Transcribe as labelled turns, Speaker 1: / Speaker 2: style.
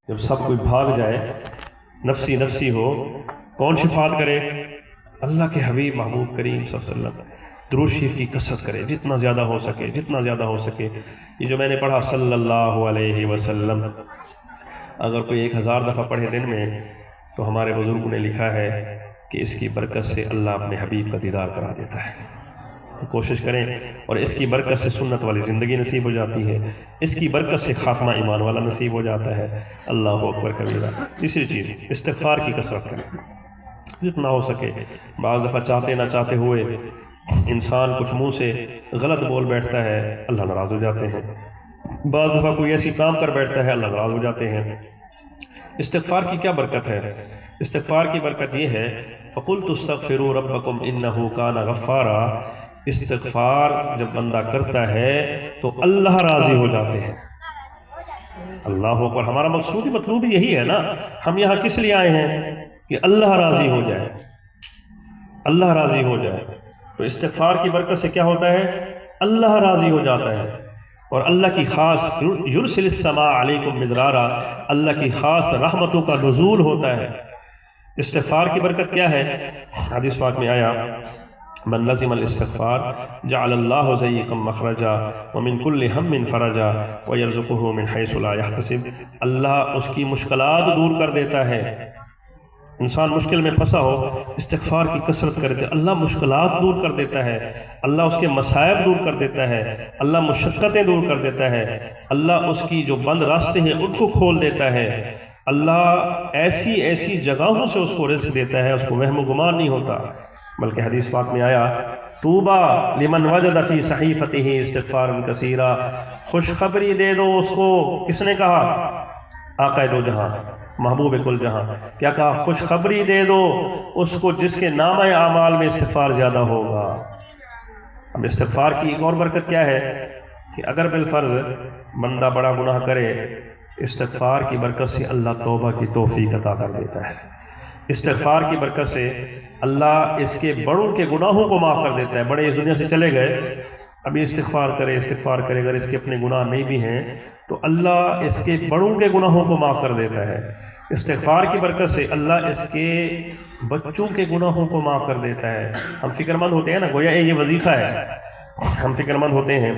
Speaker 1: جب سب کوئی بھاگ جائے، نفسی نفسی ہو، کون شفاعت کرے؟ اللہ کے حبیب محبوب کریم صلی اللہ علیہ وسلم درود شریف کی کثرت کرے، جتنا زیادہ ہو سکے، جتنا زیادہ ہو سکے۔ یہ جو میں نے پڑھا صلی اللہ علیہ وسلم، اگر کوئی 1000 دفعہ پڑھے دن میں، تو ہمارے بزرگوں نے لکھا ہے کہ اس کی برکت سے اللہ اپنے حبیب کا دیدار کرا دیتا ہے۔ کوشش کریں، اور اس کی برکت سے سنت والی زندگی نصیب ہو جاتی ہے، اس کی برکت سے خاتمہ ایمان والا نصیب ہو جاتا ہے۔ اللہ اکبر کبیرہ۔ تیسری چیز، استغفار کی کثرت کریں جتنا ہو سکے۔ بعض دفعہ چاہتے نہ چاہتے ہوئے انسان کچھ منہ سے غلط بول بیٹھتا ہے، اللہ ناراض ہو جاتے ہیں۔ بعض دفعہ کوئی ایسی کام کر بیٹھتا ہے، اللہ ناراض ہو جاتے ہیں۔ استغفار کی کیا برکت ہے؟ استغفار کی برکت یہ ہے، فَقُلْتُ اسْتَغْفِرُوا رَبَّكُمْ إِنَّهُ كَانَ غَفَّارًا۔ استغفار جب بندہ کرتا ہے تو اللہ راضی ہو جاتے ہیں۔ اللہ اکبر۔ ہمارا مقصود مطلوب یہی ہے نا، ہم یہاں کس لیے آئے ہیں؟ کہ اللہ راضی ہو جائے، اللہ راضی ہو جائے۔ تو استغفار کی برکت سے کیا ہوتا ہے؟ اللہ راضی ہو جاتا ہے، اور اللہ کی خاص یرسل السماء علیکم مدرارا، اللہ کی خاص رحمتوں کا نزول ہوتا ہے۔ استغفار کی برکت کیا ہے؟ حدیث پاک میں آیا، من لزم الاستغفار جعل اللہ ضیقا مخرجا ومن کل ہم فرجا ویرزقہ من حیث لا یحتسب۔ اللہ اس کی مشکلات دور کر دیتا ہے۔ انسان مشکل میں پھنسا ہو، استغفار کی کثرت کرتے، اللہ مشکلات دور کر دیتا ہے، اللہ اس کے مصائب دور کر دیتا ہے، اللہ مشقتیں دور کر دیتا ہے، اللہ اس کی جو بند راستے ہیں ان کو کھول دیتا ہے، اللہ ایسی ایسی جگہوں سے اس کو رزق دیتا ہے، اس کو وہم و گمان نہیں ہوتا۔ بلکہ حدیث پاک میں آیا، طوبیٰ لمن وجد فی صحیفتہ استغفارا کثیرا، خوشخبری دے دو اس کو۔ کس نے کہا؟ آقا دو جہاں، محبوب کل جہاں۔ کیا کہا؟ خوشخبری دے دو اس کو جس کے نامہ اعمال میں استغفار زیادہ ہوگا۔ اب استغفار کی ایک اور برکت کیا ہے کہ اگر بالفرض بندہ بڑا گناہ کرے، استغفار کی برکت سے اللہ توبہ کی توفیق عطا کر دیتا ہے۔ استغفار کی برکت سے اللہ اس کے بڑوں کے گناہوں کو معاف کر دیتا ہے۔ بڑے اس دنیا سے چلے گئے، ابھی استغفار کرے اگر اس کے اپنے گناہ نہیں بھی ہیں تو اللہ اس کے بڑوں کے گناہوں کو معاف کر دیتا ہے۔ استغفار کی برکت سے اللہ اس کے بچوں کے گناہوں کو معاف کر دیتا ہے۔ ہم فکر مند ہوتے ہیں نا، گویا یہ وظیفہ ہے، ہم فکر مند ہوتے ہیں